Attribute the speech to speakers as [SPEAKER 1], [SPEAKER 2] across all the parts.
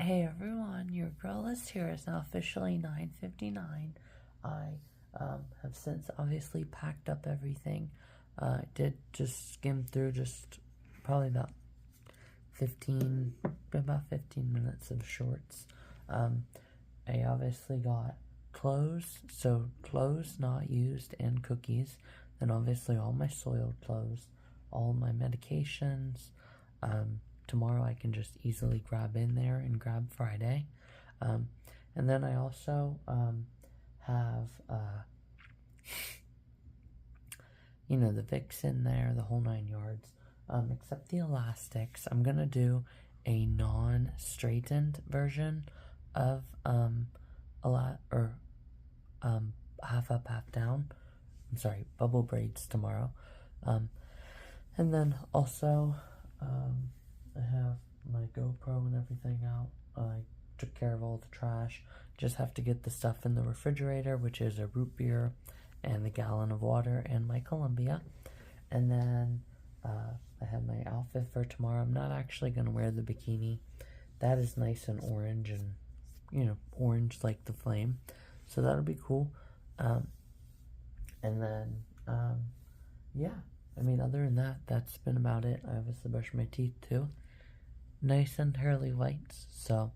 [SPEAKER 1] Hey everyone, your girl is here. It's now officially 9:59. I have since obviously packed up everything. I did just skim through just probably about 15 minutes of shorts. I obviously got clothes, so clothes not used and cookies. Then obviously all my soiled clothes, all my medications. Tomorrow I can just easily grab in there and grab Friday. And then I also have, the Vicks in there, the whole 9 yards, except the elastics. I'm going to do a non-straightened version of half up, half down. I'm sorry, bubble braids tomorrow. And then also, I have my GoPro and everything out. I took care of all the trash. Just have to get the stuff in the refrigerator, which is a root beer and the gallon of water and my Columbia. And then I have my outfit for tomorrow. I'm not actually going to wear the bikini. That is nice and orange and, orange like the flame. So that'll be cool. And then, other than that, that's been about it. I obviously brushed my teeth too. Nice and pearly whites. So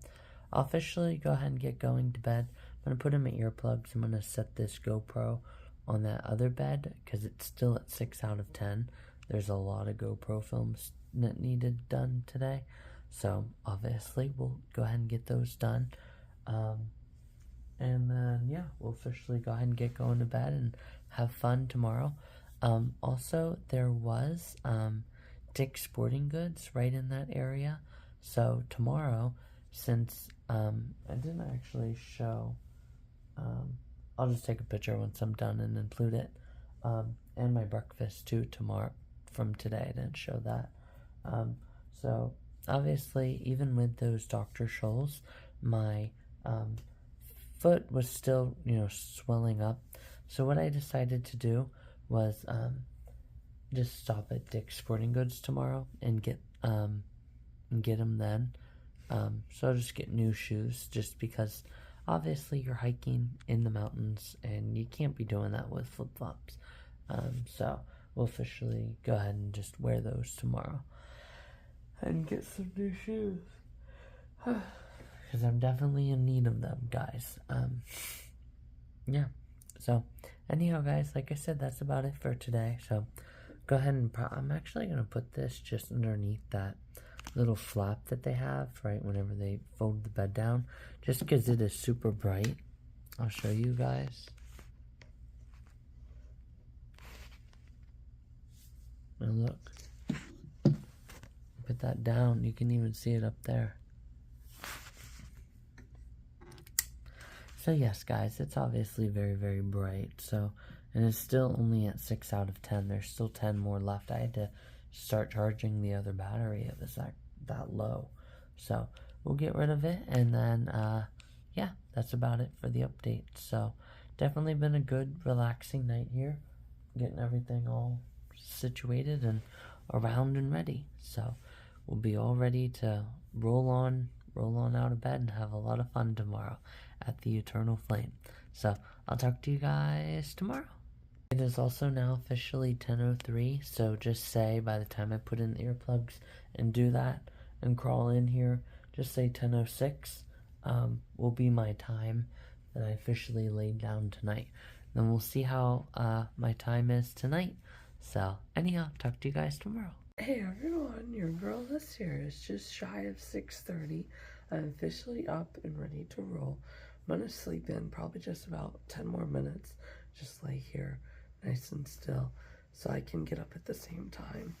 [SPEAKER 1] I'll officially go ahead and get going to bed. I'm going to put in my earplugs. I'm going to set this GoPro on that other bed because it's still at 6 out of 10. There's a lot of GoPro films that needed done today. So obviously we'll go ahead and get those done. And then, we'll officially go ahead and get going to bed and have fun tomorrow. Also, there was Dick's Sporting Goods right in that area. So tomorrow, since I didn't actually show, I'll just take a picture once I'm done and include it. And my breakfast too tomorrow from today. I didn't show that. So obviously, even with those Dr. Scholl's, my foot was still, swelling up. So what I decided to do was just stop at Dick's Sporting Goods tomorrow and get them then. So I'll just get new shoes just because obviously you're hiking in the mountains and you can't be doing that with flip-flops. So we'll officially go ahead and just wear those tomorrow and get some new shoes. Because I'm definitely in need of them, guys. So, anyhow, guys, like I said, that's about it for today. So, go ahead and I'm actually going to put this just underneath that little flap that they have, right, whenever they fold the bed down. Just because it is super bright. I'll show you guys. And look. Put that down. You can even see it up there. So yes, guys, it's obviously very, very bright. So, and it's still only at 6 out of 10. There's still 10 more left. I had to start charging the other battery. It was that low. So we'll get rid of it. And then, that's about it for the update. So definitely been a good, relaxing night here. Getting everything all situated and around and ready. So we'll be all ready to roll on out of bed and have a lot of fun tomorrow at the Eternal Flame. So I'll talk to you guys tomorrow. It is also now officially 10:03, so just say by the time I put in the earplugs and do that and crawl in here, just say 10:06 will be my time that I officially laid down tonight. Then we'll see how my time is tonight. So anyhow, talk to you guys tomorrow. Hey everyone, your girl is here. It's just shy of 6:30. I'm officially up and ready to roll. I'm gonna sleep in probably just about 10 more minutes. Just lay here nice and still so I can get up at the same time.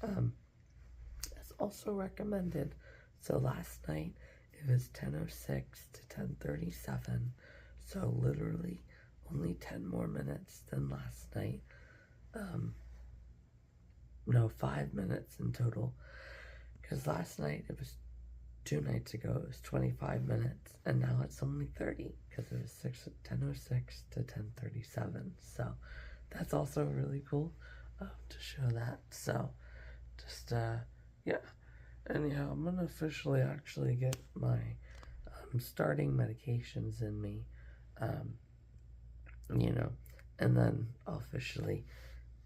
[SPEAKER 1] As also recommended. So last night it was 10:06 to 10:37. So literally only 10 more minutes than last night. 5 minutes in total. Because last night, it was 2 nights ago, it was 25 minutes. And now it's only 30. Because it was 10:06 to 10:37. So that's also really cool to show that. So just, Anyhow, I'm gonna officially actually get my starting medications in me, you know, and then officially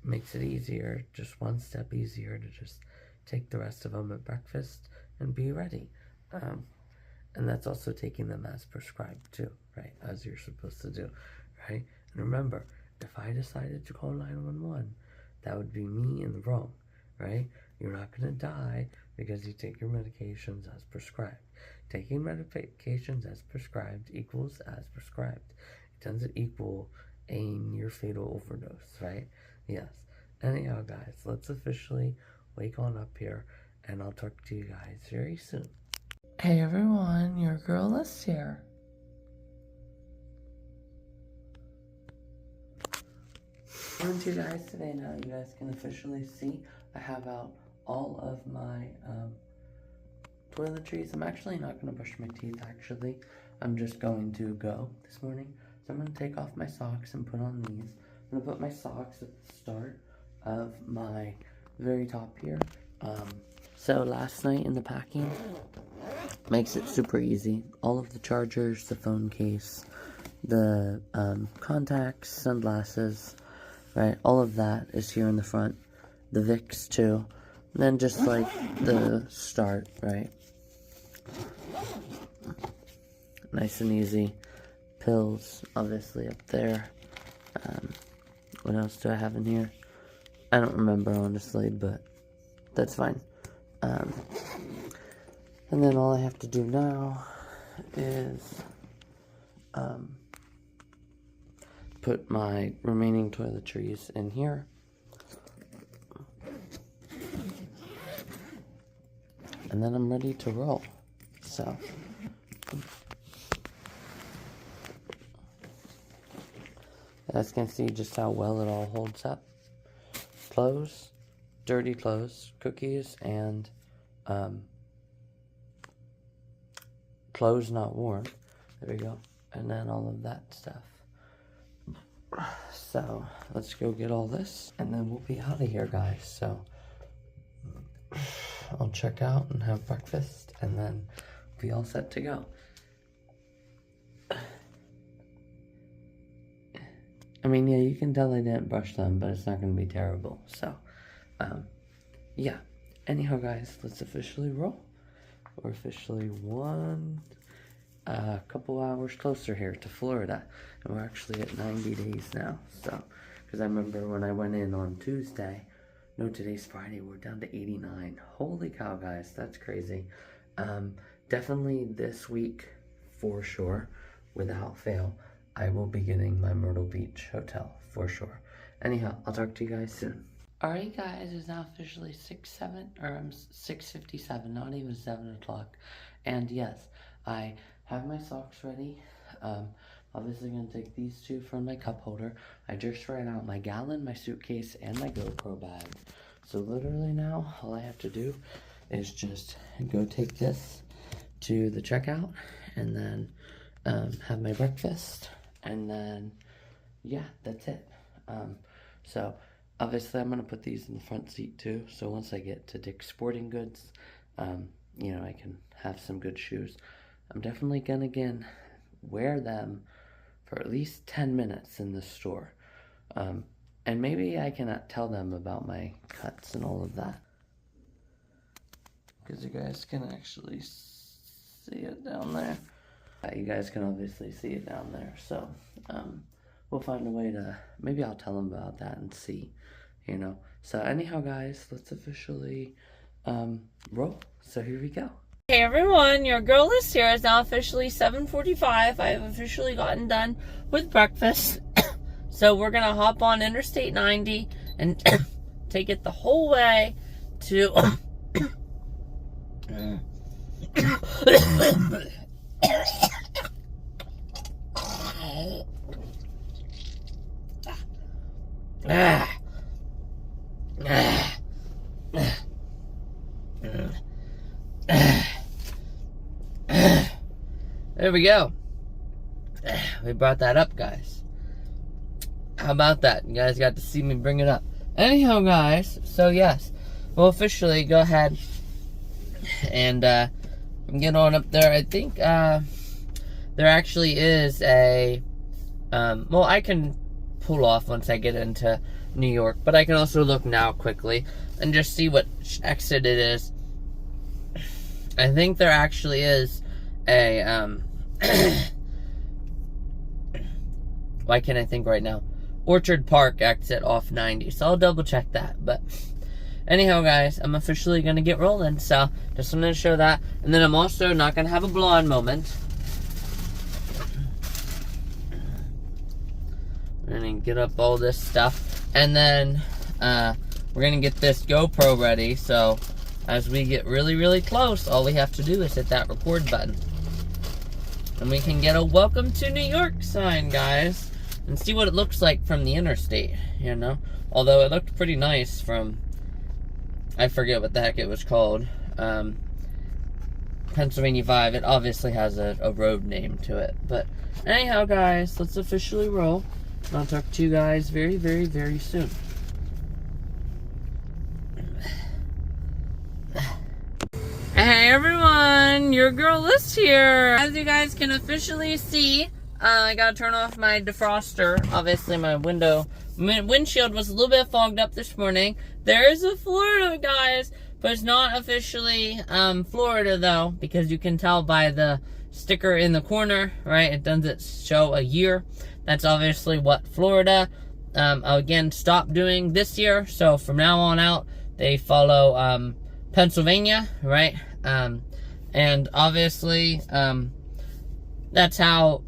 [SPEAKER 1] makes it easier, just one step easier to just take the rest of them at breakfast and be ready. And that's also taking them as prescribed too, right? As you're supposed to do, right? And remember, if I decided to call 911, that would be me in the wrong, right? You're not going to die because you take your medications as prescribed. Taking medications as prescribed equals as prescribed. It doesn't equal a near fatal overdose, right? Yes. Anyhow, guys, let's officially wake on up here, and I'll talk to you guys very soon. Hey everyone, your girl is here. Coming to you guys today now. You guys can officially see I have out all of my toiletries. I'm actually not going to brush my teeth, actually. I'm just going to go this morning. So I'm going to take off my socks and put on these. I'm going to put my socks at the start of my very top here. So last night in the packing, makes it super easy. All of the chargers, the phone case, the contacts, sunglasses, right? All of that is here in the front. The Vicks too. And then just like the start, right? Nice and easy. Pills, obviously up there. What else do I have in here? I don't remember, honestly, but that's fine. And then all I have to do now is put my remaining toiletries in here. And then I'm ready to roll. So you guys can see just how well it all holds up. Clothes, dirty clothes, cookies, and clothes not worn. There we go. And then all of that stuff. So let's go get all this, and then we'll be out of here, guys. So I'll check out and have breakfast, and then be all set to go. I mean, yeah, you can tell I didn't brush them, but it's not going to be terrible. So, yeah. Anyhow, guys, let's officially roll. We're officially a couple hours closer here to Florida. And we're actually at 90 days now. So, because I remember when I went in on Tuesday, no, today's Friday, we're down to 89. Holy cow, guys, that's crazy. Definitely this week, for sure, without fail, I will be getting my Myrtle Beach hotel, for sure. Anyhow, I'll talk to you guys soon. Alright, guys, it's now officially 6:57, not even 7 o'clock. And yes, I have my socks ready. Obviously going to take these two from my cup holder. I just ran out my gallon, my suitcase, and my GoPro bag. So literally now, all I have to do is just go take this to the checkout, and then have my breakfast, and then, yeah, that's it. So obviously I'm going to put these in the front seat too, so once I get to Dick's Sporting Goods, you know, I can have some good shoes. I'm definitely going to, wear them for at least 10 minutes in the store. And maybe I can tell them about my cuts and all of that, because you guys can actually see it down there. You guys can obviously see it down there, so we'll find a way to, maybe I'll tell them about that and see, you know. So anyhow, guys, let's officially roll. So here we go.
[SPEAKER 2] Hey everyone, your girl is here. It's now officially 7:45. I have officially gotten done with breakfast. So we're gonna hop on Interstate 90 and take it the whole way to there we go. We brought that up, guys. How about that? You guys got to see me bring it up. Anyhow, guys, so yes, we'll officially go ahead and get on up there. I think there actually is a well, I can pull off once I get into New York, but I can also look now quickly and just see what exit it is. I think there actually is a why can't I think right now? Orchard Park exit off 90, so I'll double check that. But anyhow, guys, I'm officially gonna get rolling, so just wanted to show that. And then I'm also not gonna have a blonde moment. We're gonna get up all this stuff, and then we're gonna get this GoPro ready, so as we get really, really close, all we have to do is hit that record button. And we can get a welcome to New York sign, guys, and see what it looks like from the interstate, you know? Although it looked pretty nice from, I forget what the heck it was called, Pennsylvania 5. It obviously has a road name to it. But anyhow, guys, let's officially roll. I'll talk to you guys very, very, very soon. Hey everyone, your girl Liz here. As you guys can officially see, I gotta turn off my defroster. Obviously my windshield was a little bit fogged up this morning. There is a Florida, guys, but it's not officially Florida though, because you can tell by the sticker in the corner, right? It doesn't show a year. That's obviously what Florida, again, stopped doing this year. So from now on out, they follow Pennsylvania, right? And obviously, that's how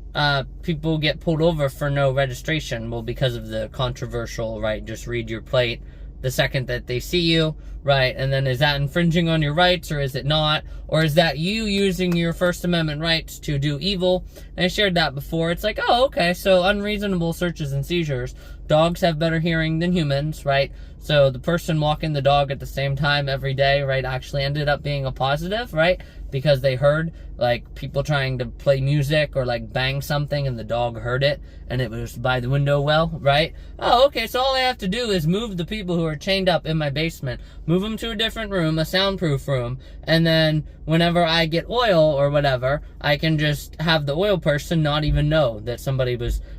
[SPEAKER 2] people get pulled over for no registration. Well, because of the controversial, right? Just read your plate the second that they see you, right? And then is that infringing on your rights, or is it not? Or is that you using your First Amendment rights to do evil? And I shared that before. It's like, oh, okay, so unreasonable searches and seizures. Dogs have better hearing than humans, right? So the person walking the dog at the same time every day, right, actually ended up being a positive, right? Because they heard, like, people trying to play music or, like, bang something, and the dog heard it, and it was by the window well, right? Oh, okay, so all I have to do is move the people who are chained up in my basement, move them to a different room, a soundproof room, and then whenever I get oil or whatever, I can just have the oil person not even know that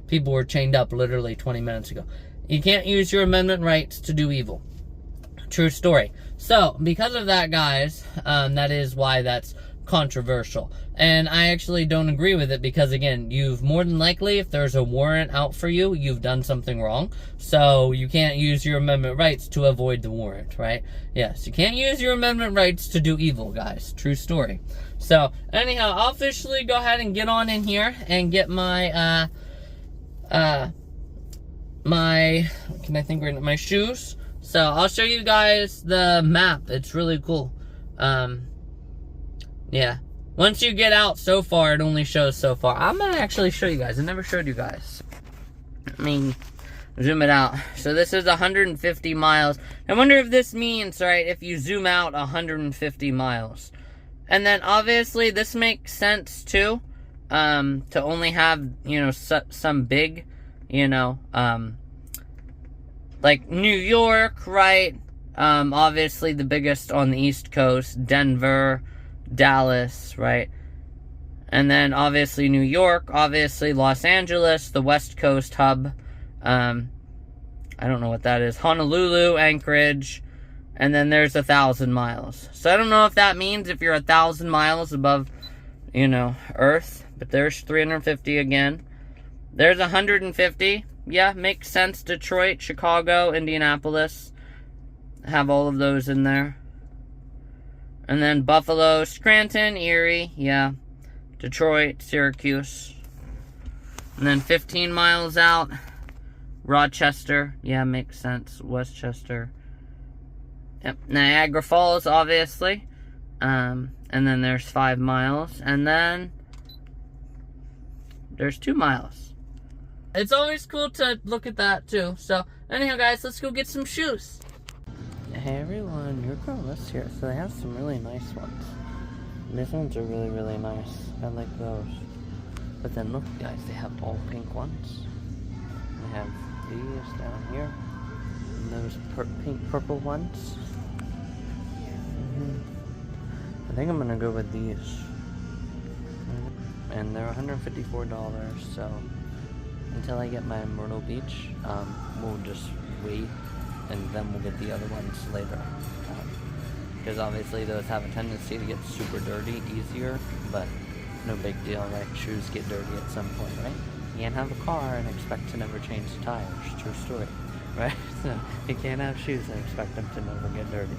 [SPEAKER 2] people were chained up literally 20 minutes ago. You can't use your amendment rights to do evil. True story. So, because of that, guys, that is why that's controversial. And I actually don't agree with it because, again, you've more than likely, if there's a warrant out for you, you've done something wrong. So, you can't use your amendment rights to avoid the warrant, right? Yes, you can't use your amendment rights to do evil, guys. True story. So, anyhow, I'll officially go ahead and get on in here and get my, my shoes. So I'll show you guys the map. It's really cool. Yeah. Once you get out so far, it only shows so far. I'm gonna actually show you guys. I never showed you guys. I mean, zoom it out. So this is 150 miles. I wonder if this means, right, if you zoom out 150 miles. And then obviously this makes sense too. To only have, you know, some big, you know, like New York, right? Obviously the biggest on the East Coast, Denver, Dallas, right? And then obviously New York, obviously Los Angeles, the West Coast hub. I don't know what that is. Honolulu, Anchorage, and then there's 1,000 miles. So I don't know if that means if you're 1,000 miles above, you know, Earth, but there's 350 again. There's 150. Yeah, makes sense. Detroit, Chicago, Indianapolis. Have all of those in there. And then Buffalo, Scranton, Erie. Yeah. Detroit, Syracuse. And then 15 miles out, Rochester. Yeah, makes sense. Westchester. Yep. Niagara Falls, obviously. And then there's 5 miles. And then there's 2 miles. It's always cool to look at that too. So, anyhow, guys, let's go get some shoes. Hey everyone, your girl Liz here. So they have some really nice ones. And these ones are really, really nice. I like those. But then look, guys, they have all pink ones. They have these down here. And those pink purple ones.
[SPEAKER 1] I think I'm gonna go with these. And they're $154, so until I get my Myrtle Beach, we'll just wait, and then we'll get the other ones later. Because obviously those have a tendency to get super dirty easier, but no big deal, right? Shoes get dirty at some point, right? You can't have a car and expect to never change the tires. True story, right? So you can't have shoes and expect them to never get dirty,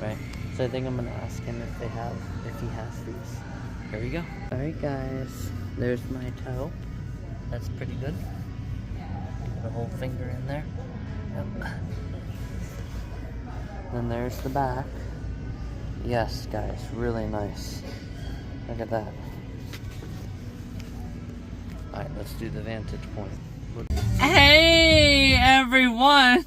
[SPEAKER 1] right? So I think I'm gonna ask him if he has these. Here we go. All right, guys. There's my toe. That's pretty good. Put a whole finger in there. Yep. Then there's the back. Yes, guys, really nice. Look at that. Alright, let's do the vantage point.
[SPEAKER 2] Hey, everyone!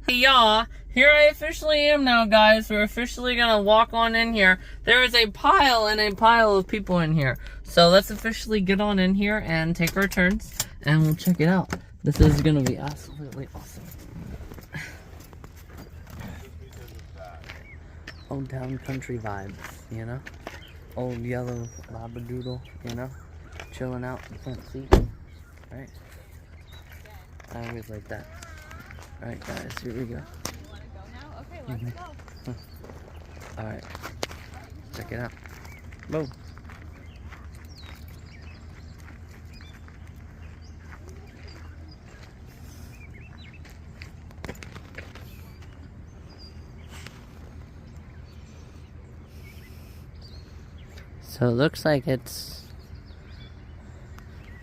[SPEAKER 2] Y'all, here I officially am now, guys. We're officially gonna walk on in here. There is a pile of people in here. So let's officially get on in here and take our turns, and we'll check it out. This is gonna be absolutely awesome.
[SPEAKER 1] Old town country vibes, you know? Old yellow labradoodle, you know? Chilling out in the front seat, right? I always like that. Alright, guys, here we go.
[SPEAKER 3] Okay, let's go.
[SPEAKER 1] Alright, check it out. Boom. So it looks like it's,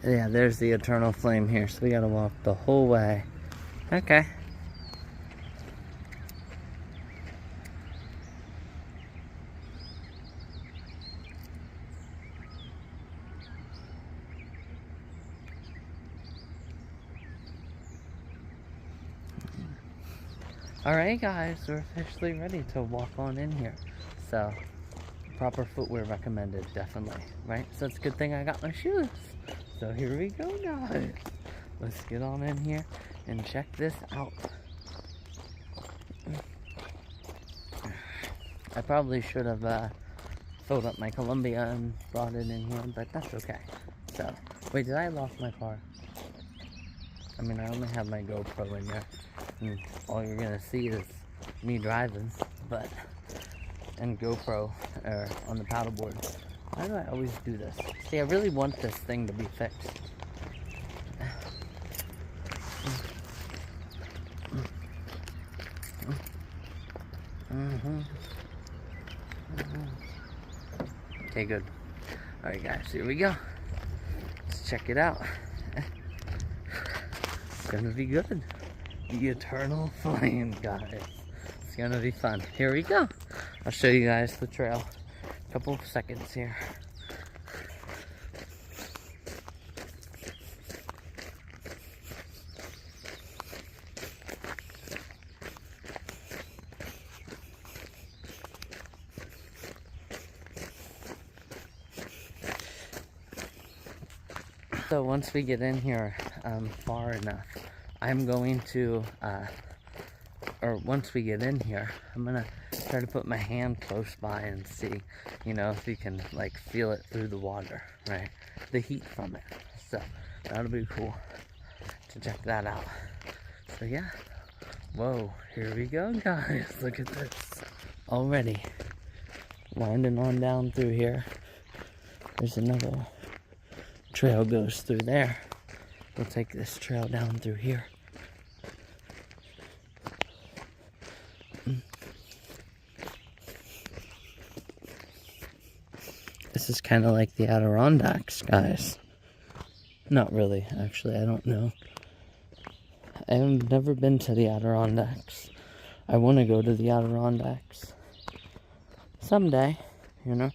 [SPEAKER 1] yeah, there's the eternal flame here, so we gotta walk the whole way. Okay. Alright guys, we're officially ready to walk on in here. So, proper footwear recommended, definitely, right? So it's a good thing I got my shoes. So here we go, guys. Let's get on in here and check this out. I probably should have filled up my Columbia and brought it in here, but that's okay. So, wait, did I lock my car? I mean, I only have my GoPro in there, and all you're gonna see is me driving, but, and GoPro on the paddleboard. Why do I always do this? See, I really want this thing to be fixed. Okay, good. Alright guys, here we go. Let's check it out. It's gonna be good. The eternal flame, guys. It's gonna be fun. Here we go. I'll show you guys the trail. A couple of seconds here. So once we get in here far enough, I'm going to, or once we get in here, I'm gonna try to put my hand close by and see, you know, if you can like feel it through the water, right? The heat from it. So that'll be cool to check that out. So yeah, whoa, here we go, guys. Look at this. Already winding on down through here. There's another trail goes through there. We'll take this trail down through here. This is kind of like the Adirondacks, guys. Not really, actually, I don't know. I've never been to the Adirondacks. I want to go to the Adirondacks someday, you know.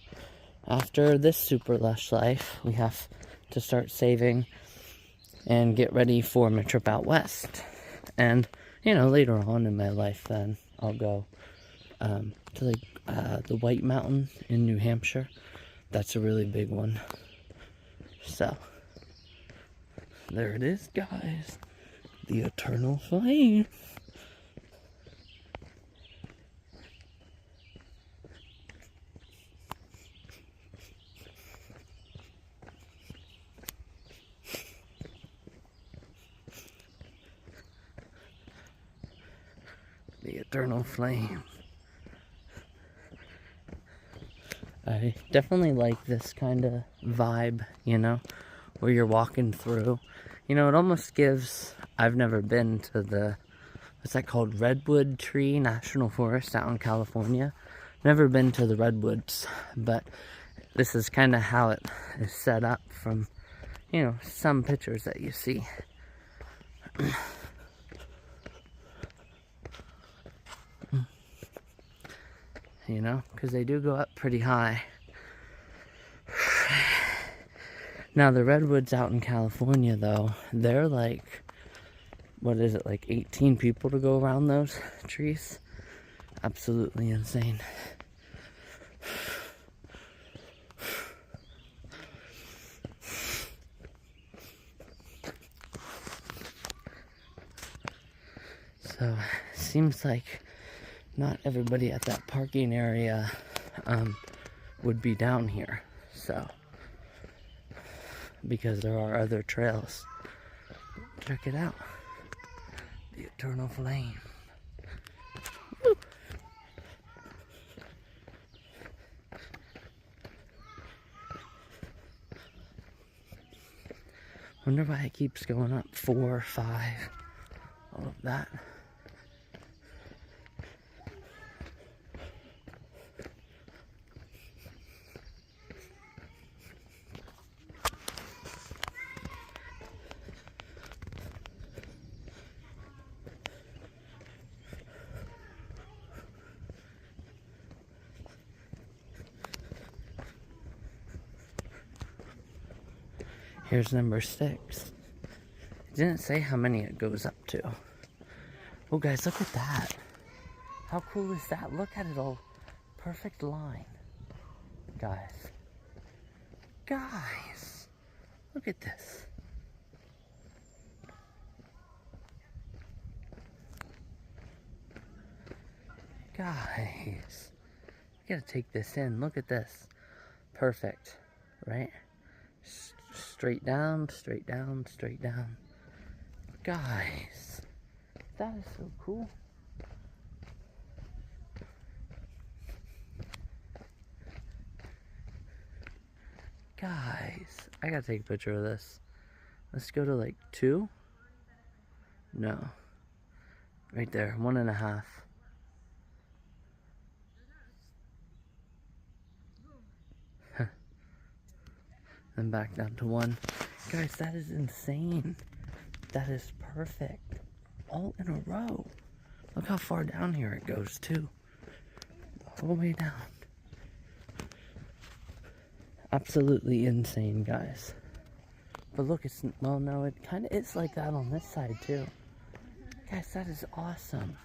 [SPEAKER 1] After this super lush life, we have to start saving and get ready for my trip out west. And, you know, later on in my life then, I'll go to like the White Mountain in New Hampshire. That's a really big one. So, there it is, guys. The eternal flame. eternal flame. I definitely like this kind of vibe, you know, where you're walking through. You know, it almost gives, I've never been to the, what's that called? Redwood Tree National Forest out in California. Never been to the redwoods, but this is kind of how it is set up from, you know, some pictures that you see. You know, because they do go up pretty high. Now the redwoods out in California though, they're like, what is it, like 18 people to go around those trees? Absolutely insane. So, seems like not everybody at that parking area would be down here, so, because there are other trails. Check it out, the eternal flame. Woo. Wonder why it keeps going up, 4, 5, all of that. Here's number 6. It didn't say how many it goes up to. Oh guys, look at that. How cool is that? Look at it all. Perfect line. Guys. Guys. Look at this. Guys. You gotta take this in. Look at this. Perfect. Right? Straight down, straight down, straight down. Guys, that is so cool. Guys, I gotta take a picture of this. Let's go to like 2. No. Right there, 1.5. Then back down to 1. Guys, that is insane. That is perfect. All in a row. Look how far down here it goes too. The whole way down. Absolutely insane, guys. But look, it's, well, no, it kind of is like that on this side too. Guys, that is awesome.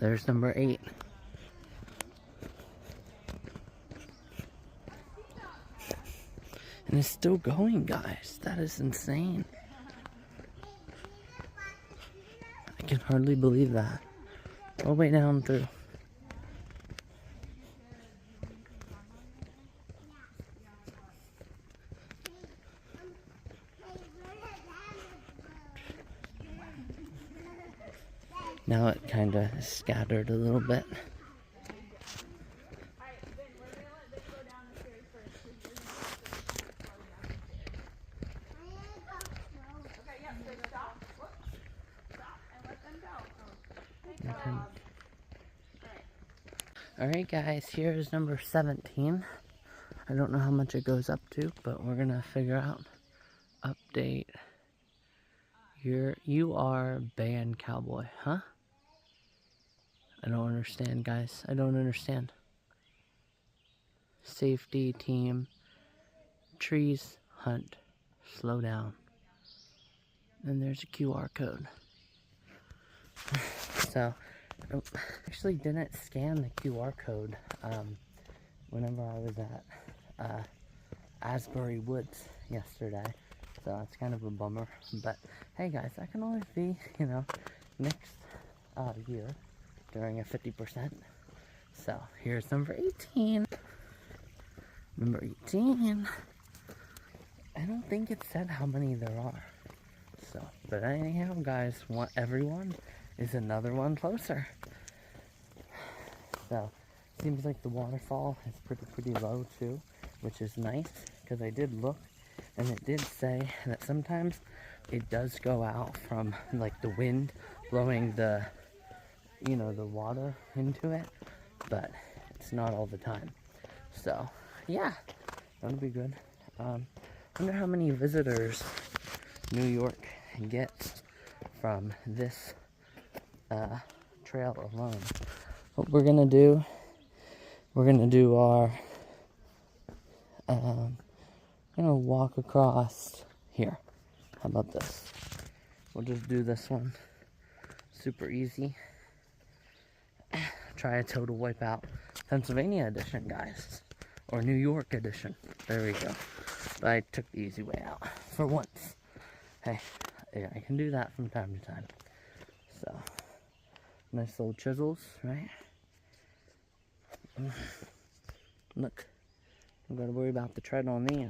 [SPEAKER 1] There's number 8. And it's still going, guys. That is insane. I can hardly believe that. All the way down through. Now it kind of scattered a little bit. Alright guys, here's number 17. I don't know how much it goes up to, but we're gonna figure out. Update. You are band cowboy, huh? I don't understand, guys. I don't understand. Safety team. Trees, hunt, slow down. And there's a QR code. So, I actually didn't scan the QR code whenever I was at Asbury Woods yesterday. So that's kind of a bummer. But hey guys, that can always be, you know, next year during a 50%. So here's number 18. Number 18. I don't think it said how many there are. So, but anyhow, guys, everyone is another one closer. So, seems like the waterfall is pretty low too, which is nice, because I did look, and it did say that sometimes it does go out from like the wind blowing the, you know, the water into it, but it's not all the time. So, yeah, that'll be good. Wonder how many visitors New York gets from this trail alone. What we're gonna do our gonna walk across here. How about this? We'll just do this one. Super easy. Try a total wipeout. Pennsylvania edition, guys. Or New York edition. There we go. But I took the easy way out. For once. Hey, yeah, I can do that from time to time. So, nice little chisels, right? Look. Don't gotta worry about the tread on these.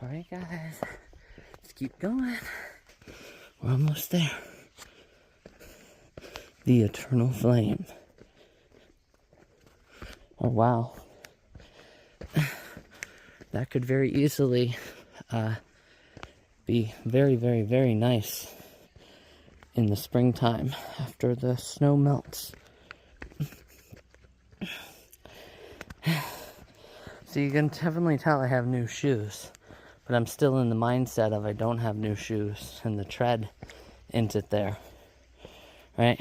[SPEAKER 1] Alright, guys. Let's keep going. We're almost there. The eternal flame. Oh, wow. That could very easily be very nice in the springtime after the snow melts. So you can definitely tell I have new shoes, but I'm still in the mindset of I don't have new shoes and the tread isn't there, right?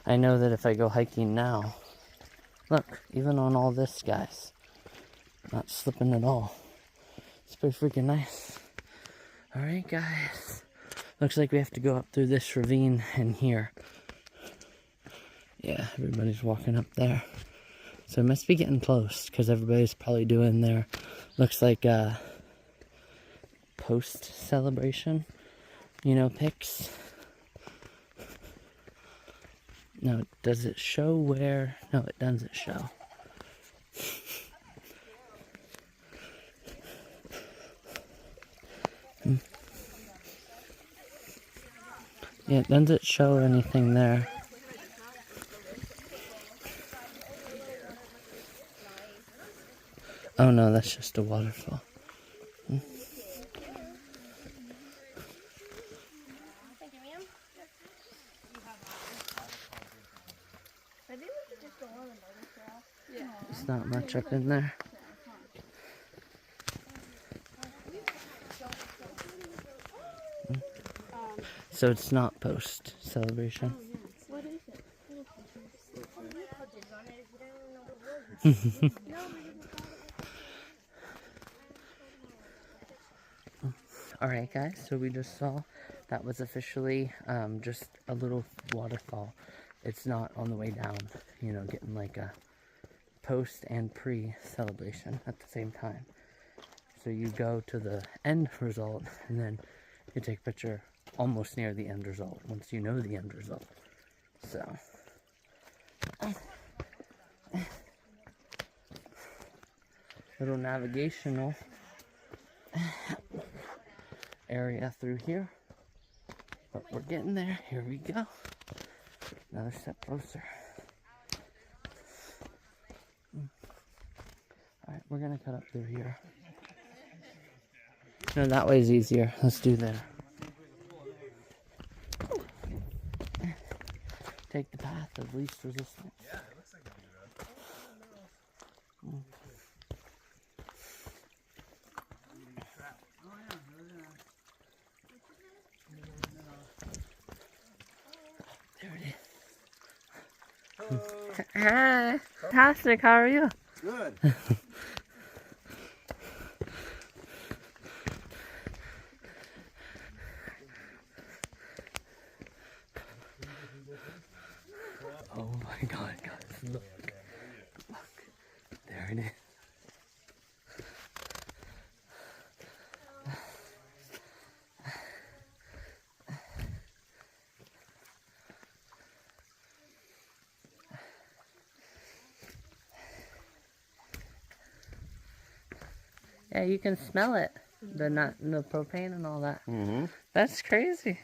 [SPEAKER 1] I know that if I go hiking now, look, even on all this, guys, not slipping at all. It's pretty freaking nice. Alright, guys. Looks like we have to go up through this ravine in here. Yeah, everybody's walking up there. So it must be getting close, because everybody's probably doing their, looks like a post-celebration, you know, pics. No, does it show where? No, it doesn't show. Yeah, it doesn't show anything there. Oh no, that's just a waterfall. There's not much up in there. So it's not post celebration.
[SPEAKER 3] What is it?
[SPEAKER 1] Alright guys, so we just saw that was officially just a little waterfall. It's not on the way down, you know, getting like a post and pre celebration at the same time. So you go to the end result and then you take a picture almost near the end result once you know the end result. So little navigational area through here, but we're getting there. Here we go, another step closer. Alright, we're gonna cut up through here. No, that way's easier. Let's do there. Take the path of least resistance. Yeah, it looks like There it is. Hi. Fantastic. How are you?
[SPEAKER 4] Good.
[SPEAKER 1] Oh my god, guys, look. Look. There it is. Yeah, you can smell it. The propane and all that.
[SPEAKER 4] Mm-hmm.
[SPEAKER 1] That's crazy.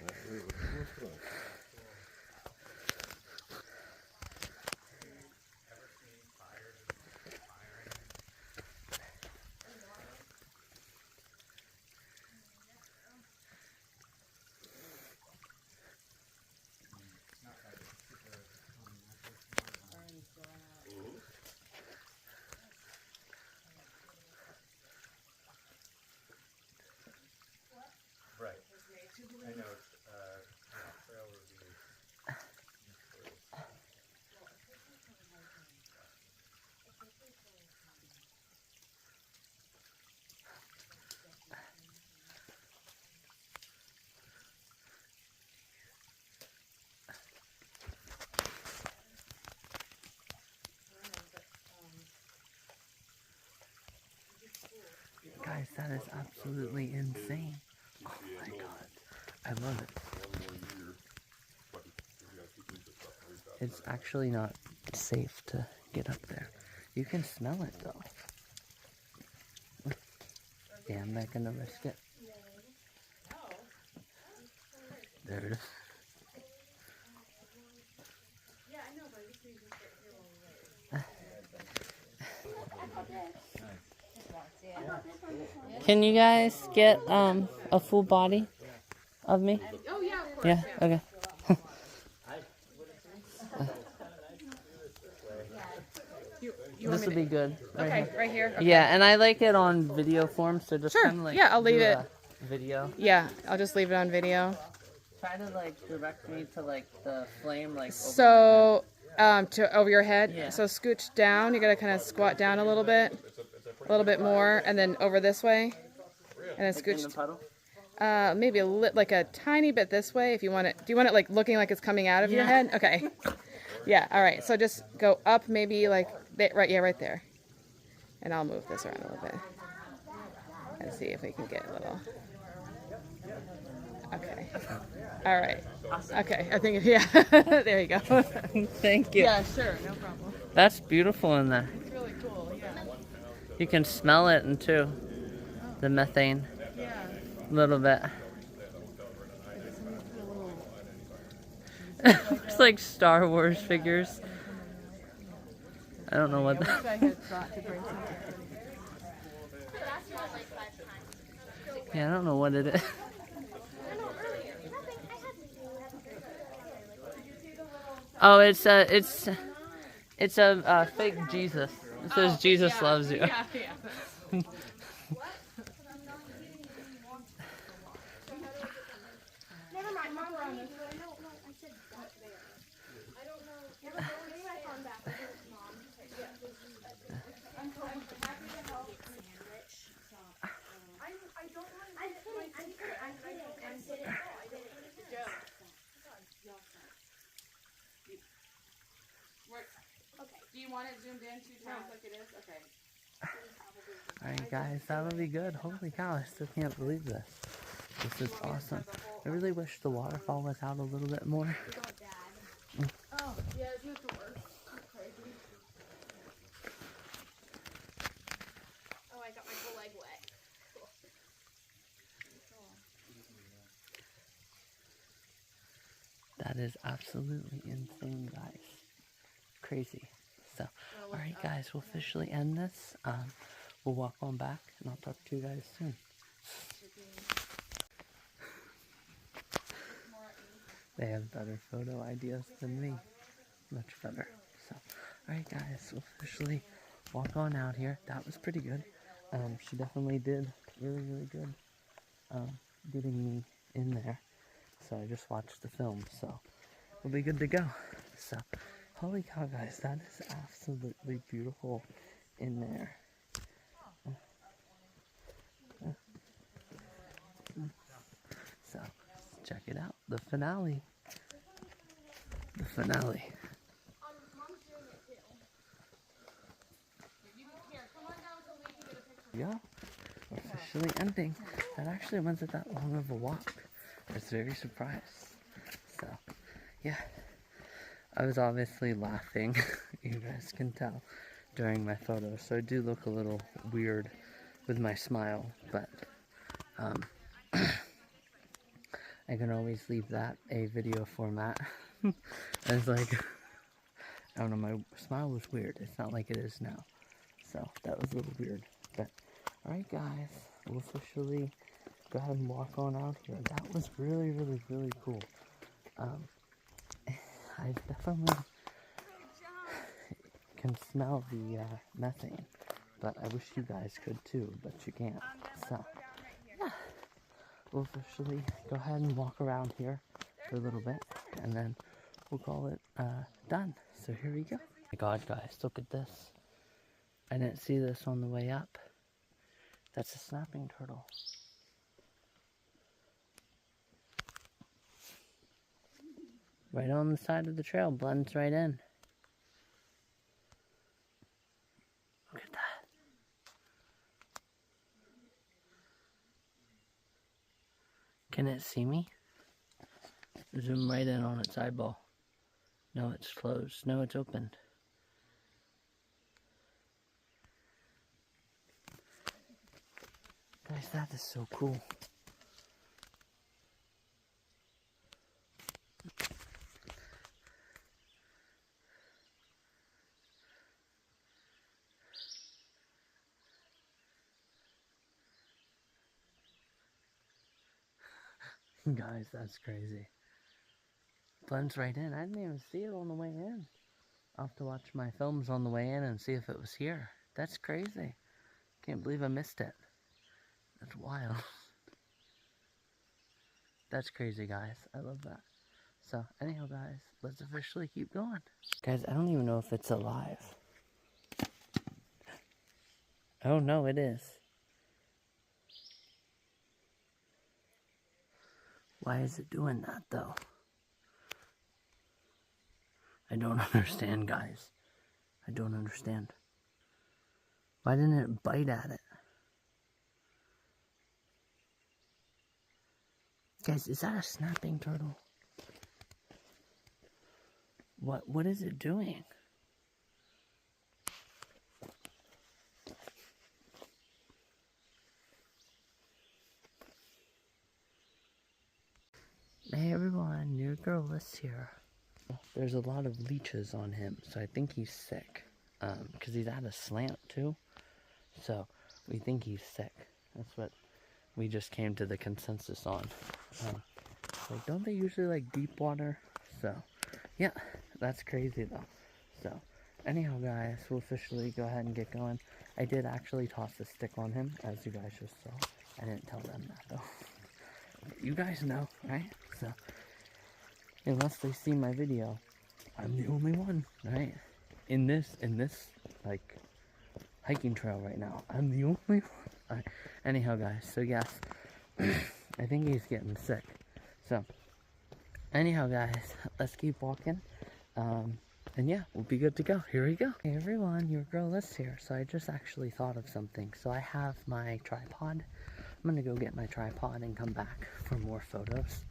[SPEAKER 4] Right. I know. Trail reviews.
[SPEAKER 1] Guys, that is absolutely insane. Oh my god. I love it. It's actually not safe to get up there. You can smell it though. Yeah, I'm not gonna risk it. There it is. Can you guys get a full body of me?
[SPEAKER 3] Oh yeah, of course.
[SPEAKER 1] Yeah, okay. This would be good.
[SPEAKER 3] Okay, right here. Okay.
[SPEAKER 1] Yeah, and I like it on video form, so just
[SPEAKER 3] Sure.
[SPEAKER 1] kind of like
[SPEAKER 3] Yeah, I'll leave
[SPEAKER 1] do
[SPEAKER 3] it.
[SPEAKER 1] a video.
[SPEAKER 3] Yeah, I'll just leave it on video.
[SPEAKER 1] Try to like direct me to like the flame, like
[SPEAKER 3] So, to over your head.
[SPEAKER 1] Yeah.
[SPEAKER 3] So scooch down. You gotta kind of squat down a little bit more, and then over this way, and then
[SPEAKER 1] like in the
[SPEAKER 3] scooch.
[SPEAKER 1] puddle.
[SPEAKER 3] Maybe like a tiny bit this way if you want it. Do you want it like looking like it's coming out of your
[SPEAKER 1] Yeah.
[SPEAKER 3] head? Okay. Yeah. All right. So just go up, maybe like right. Yeah, right there. And I'll move this around a little bit and see if we can get a little. Okay. All right. Okay. I think yeah. There you go.
[SPEAKER 1] Thank you.
[SPEAKER 3] Yeah. Sure. No problem.
[SPEAKER 1] That's beautiful in there.
[SPEAKER 3] It's really cool. Yeah.
[SPEAKER 1] You can smell it and too. The methane.
[SPEAKER 3] Yeah.
[SPEAKER 1] A little bit. It's like Star Wars figures. I don't know what
[SPEAKER 3] I wish
[SPEAKER 1] that.
[SPEAKER 3] I had thought to bring some.
[SPEAKER 1] Yeah, I don't know what it is. Oh, it's a fake Jesus. It says Jesus loves you.
[SPEAKER 3] Yeah. Yeah.
[SPEAKER 5] Never mind, Mom. I said that there. I don't know. Maybe I found that. Mom. I'm happy to help. Sandwich. I don't want. I'm kidding. I'm kidding.
[SPEAKER 3] Okay. Do you want it zoomed in 2 times like it is? Okay.
[SPEAKER 1] Alright guys, that'll be good. Holy cow, I still can't believe this. This is awesome. I really wish the waterfall was out a little bit more.
[SPEAKER 5] Oh, yeah, it's just the worst. It's crazy. Oh, I got my whole leg wet.
[SPEAKER 1] That is absolutely insane, guys. Crazy. So, alright guys, we'll officially end this. We'll walk on back and I'll talk to you guys soon. They have better photo ideas than me. Much better. So, alright guys, we'll officially walk on out here. That was pretty good. She definitely did really, really good getting me in there. So I just watched the film, so we'll be good to go. So, holy cow guys, that is absolutely beautiful in there. So, check it out, the finale. The finale.
[SPEAKER 5] Mom's doing it too.
[SPEAKER 1] Yeah, we're officially ending. That actually wasn't that long of a walk. I was very surprised. So, yeah. I was obviously laughing, you guys can tell, during my photos. So I do look a little weird with my smile, but I can always leave that a video format. It's like, I don't know, my smile was weird. It's not like it is now. So that was a little weird. But alright guys, we'll officially go ahead and walk on out here. That was really, really, really cool. I definitely can smell the methane, but I wish you guys could too, but you can't. So yeah, we'll officially go ahead and walk around here for a little bit, and then we'll call it done. So here we go. Oh my god guys, look at this. I didn't see this on the way up. That's a snapping turtle. Right on the side of the trail, blends right in. Look at that. Can it see me? Zoom right in on its eyeball. No, it's closed. No, it's opened. Guys, that is so cool. Guys, that's crazy. Blends right in. I didn't even see it on the way in. I'll have to watch my films on the way in and see if it was here. That's crazy. Can't believe I missed it. That's wild. That's crazy, guys. I love that. So, anyhow, guys, let's officially keep going. Guys, I don't even know if it's alive. Oh, no, it is. Why is it doing that, though? I don't understand, guys. I don't understand. Why didn't it bite at it? Guys, is that a snapping turtle? What is it doing? Hey everyone, your girl is here. There's a lot of leeches on him, so I think he's sick. Because he's at a slant too. So we think he's sick. That's what we just came to the consensus on. Like, don't they usually like deep water? So yeah, that's crazy though. So anyhow guys, we'll officially go ahead and get going. I did actually toss a stick on him, as you guys just saw. I didn't tell them that though. You guys know, right? So unless they see my video, I'm the only one, right? In this like hiking trail right now, I'm the only one. Right. Anyhow guys, so yes, I think he's getting sick. So anyhow guys, let's keep walking. And yeah, we'll be good to go. Here we go. Hey everyone, your girl is here. So I just actually thought of something. So I have my tripod. I'm gonna go get my tripod and come back for more photos.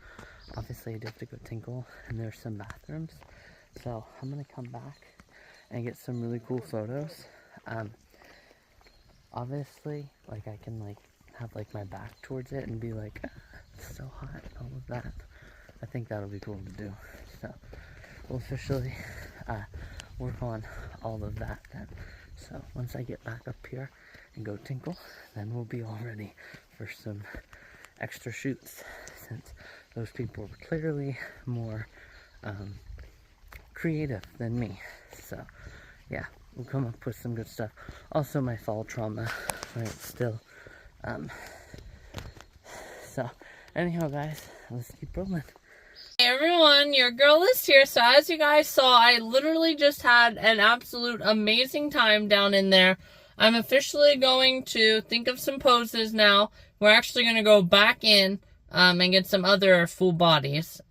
[SPEAKER 1] Obviously I do have to go tinkle, and there's some bathrooms. So I'm gonna come back and get some really cool photos. Obviously, like I can like have like my back towards it and be like, ah, it's so hot and all of that. I think that'll be cool to do. So we'll officially work on all of that then. So once I get back up here and go tinkle, then we'll be all ready for some extra shoots, since those people were clearly more creative than me. So yeah, we'll come up with some good stuff. Also my fall trauma, right, still. So anyhow guys, let's keep rolling.
[SPEAKER 2] Hey everyone, your girl is here. So as you guys saw, I literally just had an absolute amazing time down in there. I'm officially going to think of some poses now. We're actually going to go back in and get some other full bodies.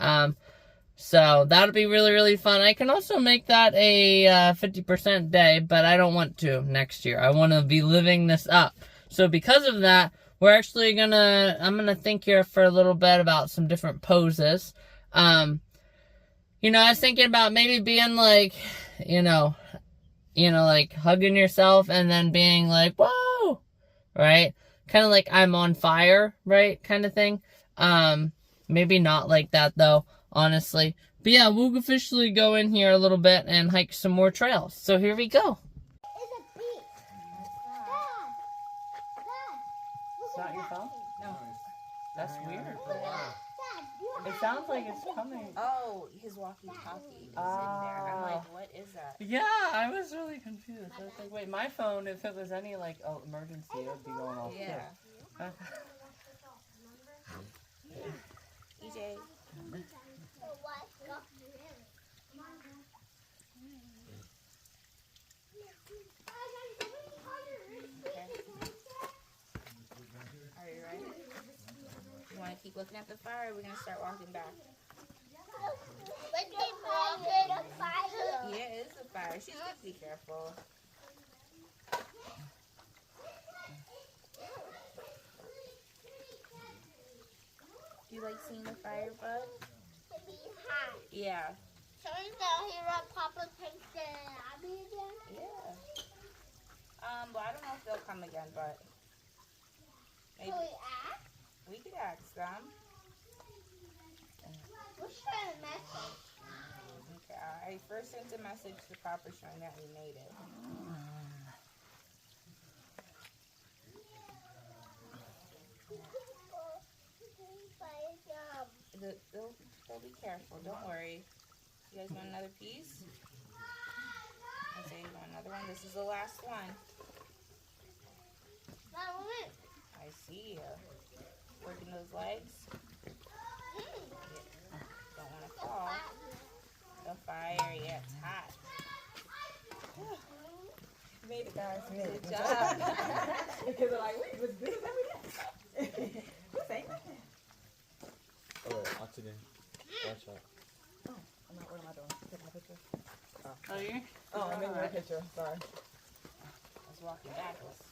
[SPEAKER 2] So that'll be really, really fun. I can also make that a 50% day, but I don't want to next year. I want to be living this up. So because of that, we're actually I'm gonna think here for a little bit about some different poses. You know, I was thinking about maybe being like, you know, like hugging yourself and then being like, whoa, right? Kind of like I'm on fire, right? Kind of thing. Maybe not like that though, honestly. But yeah, we'll officially go in here a little bit and hike some more trails. So here we go.
[SPEAKER 5] It's a beak. Dad.
[SPEAKER 2] It's not your phone?
[SPEAKER 4] No.
[SPEAKER 2] That's weird.
[SPEAKER 5] Dad, you
[SPEAKER 2] It sounds like it's coming.
[SPEAKER 6] Oh, his walkie-talkie is in there. I'm like, what is that?
[SPEAKER 2] Yeah, I was really confused. I was like, wait, my phone, if it was any like emergency, it would be going off
[SPEAKER 6] Yeah.
[SPEAKER 2] too.
[SPEAKER 6] EJ. Are you ready? You want to keep looking at the fire, or are we going to start walking back? Yeah, it is a fire. She's going to be careful. Do you like seeing the fire, bud? Yeah. Yeah. Well, I don't know if they'll come again, but maybe we could ask them. Okay, I first sent a message to Papa showing that we made it. They'll be careful. Don't worry. You guys want another piece? I say you want another one. This is the last one. I see you. Working those legs. Don't want to fall. The fire, yeah, it's hot.
[SPEAKER 3] Made it, guys. Made it.
[SPEAKER 6] Good job.
[SPEAKER 3] Because they're like, wait, it was big as everything. Who's saying that?
[SPEAKER 4] Oh, oxygen. Watch out.
[SPEAKER 3] Oh, I'm not, what am I doing? Take my picture?
[SPEAKER 2] Oh, you?
[SPEAKER 3] Oh, I'm in your picture. Sorry.
[SPEAKER 6] I was walking backwards.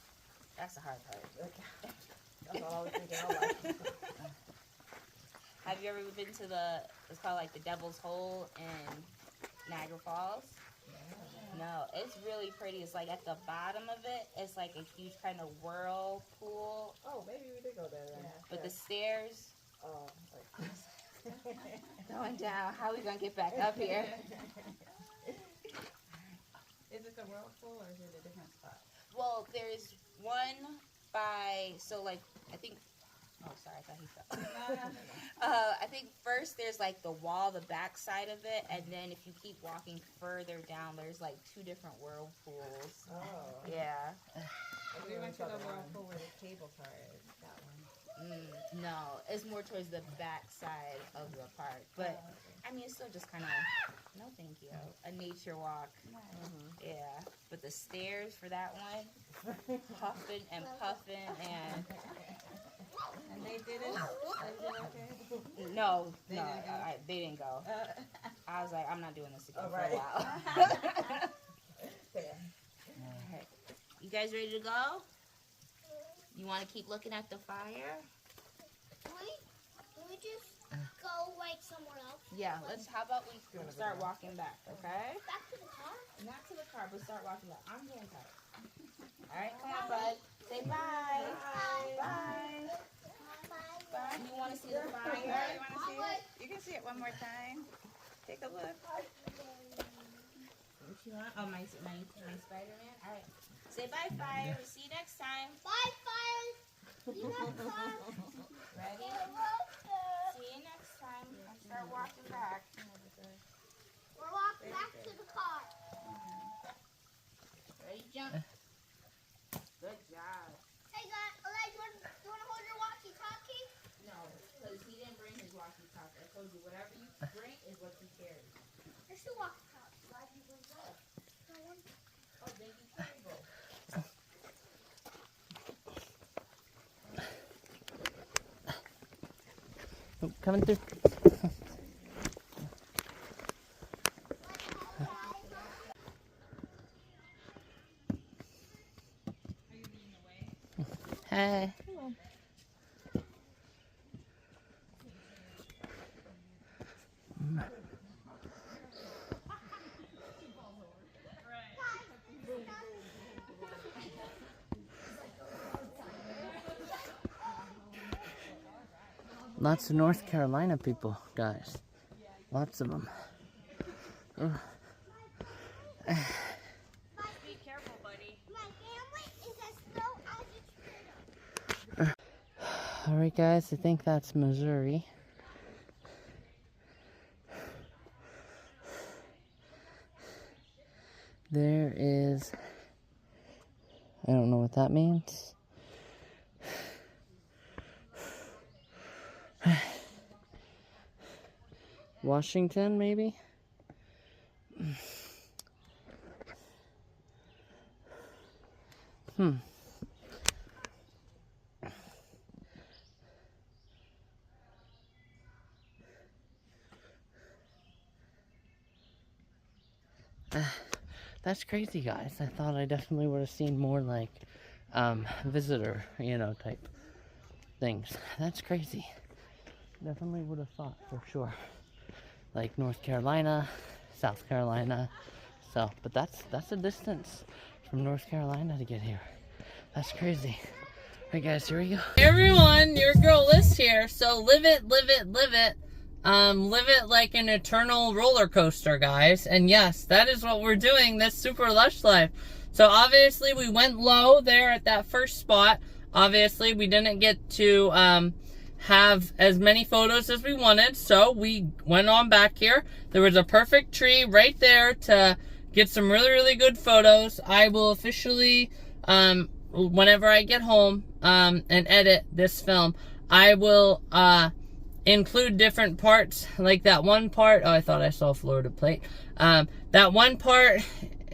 [SPEAKER 6] That's the hard part.
[SPEAKER 3] That's all I was thinking. I was like,
[SPEAKER 6] Have you ever been to it's called like the Devil's Hole in Niagara Falls? No, it's really pretty. It's like at the bottom of it, it's like a huge kind of whirlpool.
[SPEAKER 3] oh, maybe we did go there then.
[SPEAKER 6] But the stairs
[SPEAKER 3] Oh, like,
[SPEAKER 6] going down. How are we going to get back up here?
[SPEAKER 3] is it the whirlpool or is it a different spot?
[SPEAKER 6] Well, there's one by, so like, I think, oh, sorry, I thought he fell. I think first there's like the wall, the back side of it, and then if you keep walking further down, there's like two different whirlpools.
[SPEAKER 3] Oh.
[SPEAKER 6] Yeah.
[SPEAKER 3] We went to the whirlpool where the cable car is. That one.
[SPEAKER 6] No, it's more towards the back side of the park. But, I mean, it's still just kind of, no thank you, a nature walk. Yeah. But the stairs for that one, huffing and puffing and...
[SPEAKER 3] And they did it? They did okay?
[SPEAKER 6] No,
[SPEAKER 3] They
[SPEAKER 6] no,
[SPEAKER 3] didn't go?
[SPEAKER 6] they didn't go. I was like, I'm not doing this again
[SPEAKER 3] Oh,
[SPEAKER 6] for
[SPEAKER 3] right.
[SPEAKER 6] a while.
[SPEAKER 3] Fair.
[SPEAKER 6] Alright. You guys ready to go? You want to keep looking at the fire?
[SPEAKER 5] Can we just go like somewhere else?
[SPEAKER 6] Yeah, how about we start walking back, okay?
[SPEAKER 5] Back to the car?
[SPEAKER 6] Not to the car, but start walking back. I'm hand tight. Alright, come on, bud. Say bye. Bye. Bye. You want to see the fire? You want to see it? You can see it one more time. Take a look. What you want? Oh, my Spider-Man? Alright. Say bye, fire. We'll see you next time.
[SPEAKER 5] Bye, fire. See you next time.
[SPEAKER 6] Ready? See you next time. I'll start walking back.
[SPEAKER 5] We're walking back to the car.
[SPEAKER 6] Ready, jump. Good job.
[SPEAKER 5] Hey, guys, you want to hold your walkie-talkie?
[SPEAKER 6] No, because he didn't bring his walkie-talkie. I told you, whatever you bring is what you carry.
[SPEAKER 5] There's two walkie-talkies. Why did you bring that?
[SPEAKER 6] Oh, then you carry both.
[SPEAKER 2] Oh, coming through. Hey.
[SPEAKER 1] Lots of North Carolina people, guys. Lots of them.
[SPEAKER 2] Be careful, buddy.
[SPEAKER 5] My family is as slow as a tree.
[SPEAKER 1] Alright, guys, I think that's Missouri. There is... I don't know what that means. Washington, maybe? That's crazy, guys. I thought I definitely would have seen more, like, visitor, type things. That's crazy. Definitely would have thought, for sure. Like, North Carolina, South Carolina. So, but that's a distance from North Carolina to get here. That's crazy. Alright, guys, here we go.
[SPEAKER 2] Hey everyone, your girl Liz here. So live it, live it, live it. Live it like an eternal roller coaster, guys. And yes, that is what we're doing this Super Lush Life. So obviously we went low there at that first spot. Obviously we didn't get to have as many photos as we wanted, so we went on back here. There was a perfect tree right there to get some really, really good photos. I will officially, whenever I get home and edit this film, I will include different parts, like that one part. Oh, I thought I saw Florida plate. That one part,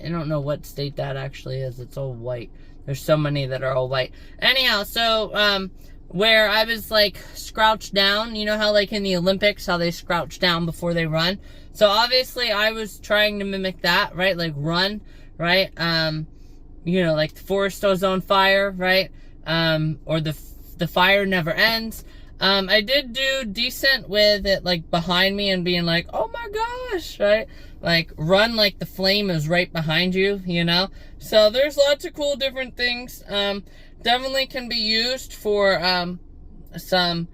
[SPEAKER 2] I don't know what state that actually is. It's all white. There's so many that are all white. Anyhow, so where I was like scrouched down, you know how like in the Olympics, how they crouch down before they run. So obviously I was trying to mimic that, right? Like run, right? Like the forest was on fire, right? Or the fire never ends. I did do decent with it like behind me and being like, oh my gosh, right? Like run like the flame is right behind you, So there's lots of cool different things. Definitely can be used for some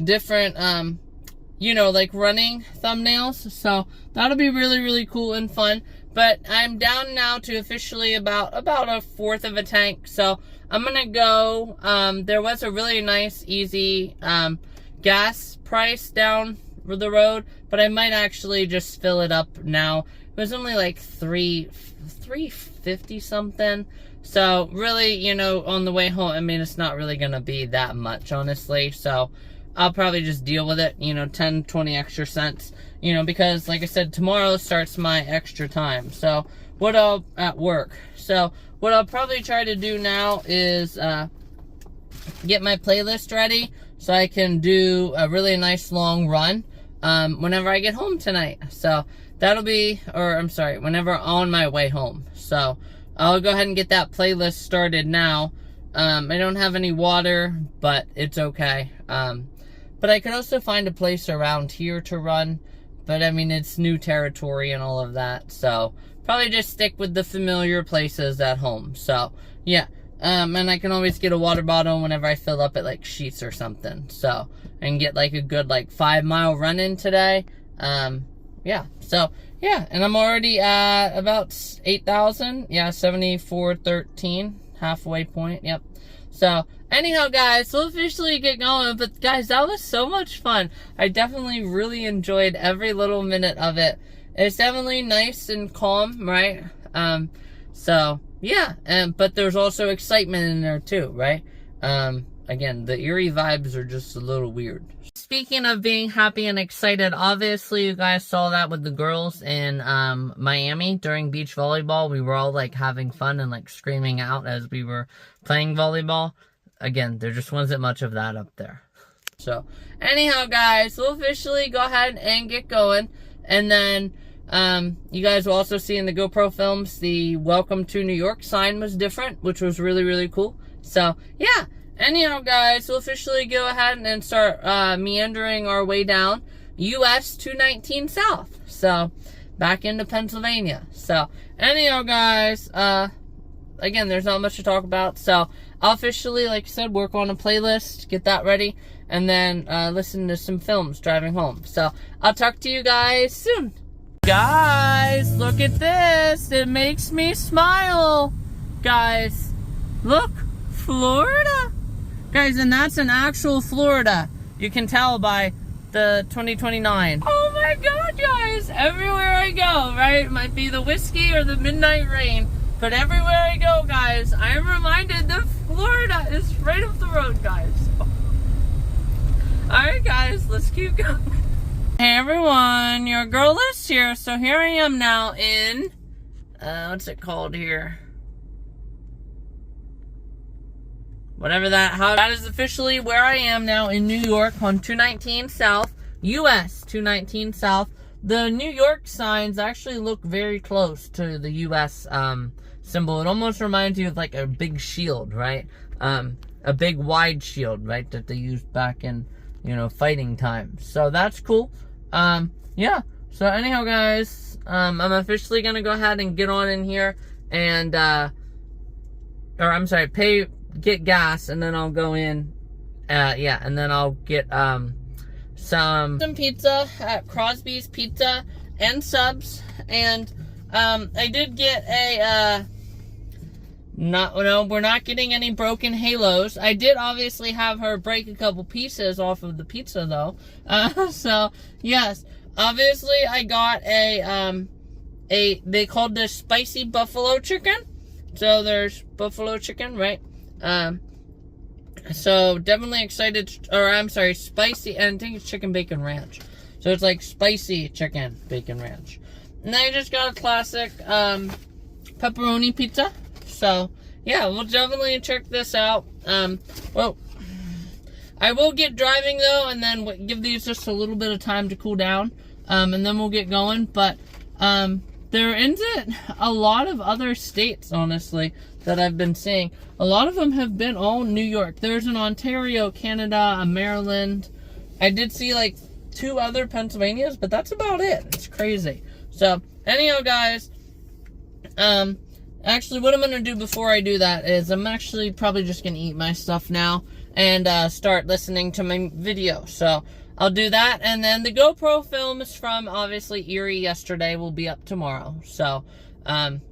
[SPEAKER 2] different like running thumbnails. So that'll be really, really cool and fun. But I'm down now to officially about a fourth of a tank. So I'm gonna go. There was a really nice, easy gas price down the road, but I might actually just fill it up now. It was only like $3.50 something. So really, on the way home, I mean, it's not really gonna be that much, honestly. So I'll probably just deal with it, 10, 20 extra cents, because like I said, tomorrow starts my extra time. So at work. So what I'll probably try to do now is get my playlist ready so I can do a really nice long run whenever I get home tonight. So that'll be, whenever on my way home. So I'll go ahead and get that playlist started now. I don't have any water, but it's okay. But I could also find a place around here to run. But I mean, it's new territory and all of that. So probably just stick with the familiar places at home. So yeah. And I can always get a water bottle whenever I fill up at like Sheets or something. So I can get like a good 5-mile run in today. Yeah. So yeah. And I'm already at about 8,000. Yeah. 7413. Halfway point. Yep. So anyhow, guys, we'll officially get going. But guys, that was so much fun. I definitely really enjoyed every little minute of it. It's definitely nice and calm, right? So yeah, but there's also excitement in there too, right? Again, the eerie vibes are just a little weird. Speaking of being happy and excited, obviously you guys saw that with the girls in Miami during beach volleyball. We were all like having fun and like screaming out as we were playing volleyball. Again, there just wasn't much of that up there. So anyhow, guys, we'll officially go ahead and get going. And then you guys will also see in the GoPro films, the Welcome to New York sign was different, which was really, really cool. So yeah. Anyhow, guys, we'll officially go ahead and start meandering our way down US 219 South. So, back into Pennsylvania. So, anyhow, guys, again, there's not much to talk about. So, I'll officially, like I said, work on a playlist, get that ready, and then listen to some films driving home. So I'll talk to you guys soon. Guys, look at this. It makes me smile. Guys, look, Florida. Guys, and that's an actual Florida. You can tell by the 2029. Oh my God, guys, everywhere I go, right? It might be the whiskey or the midnight rain, but everywhere I go, guys, I am reminded that Florida is right up the road, guys. Alright, guys, let's keep going. Hey everyone, your girl Liz here. So here I am now in, what's it called here? Whatever that is officially where I am now in New York on 219 South, US 219 South. The New York signs actually look very close to the US symbol. It almost reminds you of like a big shield, right? A big wide shield, right? That they used back in, you know, fighting times. So that's cool. Yeah. So anyhow, guys, I'm officially gonna go ahead and get on in here and, get gas, and then I'll go in, and then I'll get, some pizza at Crosby's Pizza and Subs, and, I did get a, we're not getting any broken halos. I did obviously have her break a couple pieces off of the pizza though. So yes, obviously I got they called this spicy buffalo chicken. So there's buffalo chicken, right? So definitely excited, spicy, and I think it's chicken bacon ranch. So it's like spicy chicken bacon ranch. And I just got a classic, pepperoni pizza. So, yeah, we'll definitely check this out. Well, I will get driving, though, and then give these just a little bit of time to cool down, and then we'll get going. But, there isn't a lot of other states, honestly, that I've been seeing. A lot of them have been all New York. There's an Ontario, Canada, a Maryland. I did see, like, 2 other Pennsylvanias, but that's about it. It's crazy. So, anyhow, guys, actually, what I'm going to do before I do that is I'm actually probably just going to eat my stuff now and start listening to my video. So I'll do that. And then the GoPro films from, obviously, Erie yesterday will be up tomorrow. So,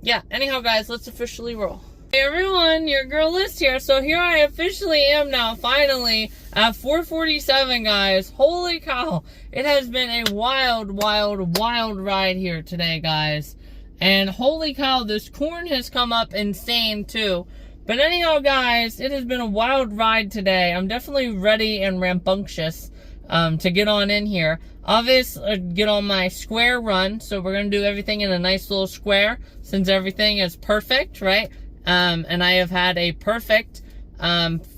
[SPEAKER 2] yeah. Anyhow, guys, let's officially roll. Hey, everyone. Your girl Liz here. So here I officially am now, finally, at 4:47, guys. Holy cow. It has been a wild, wild, wild ride here today, guys. And holy cow, this corn has come up insane too. But anyhow, guys, it has been a wild ride today. I'm definitely ready and rambunctious to get on in here. Obviously, get on my square run. So we're going to do everything in a nice little square since everything is perfect, right? And I have had a perfect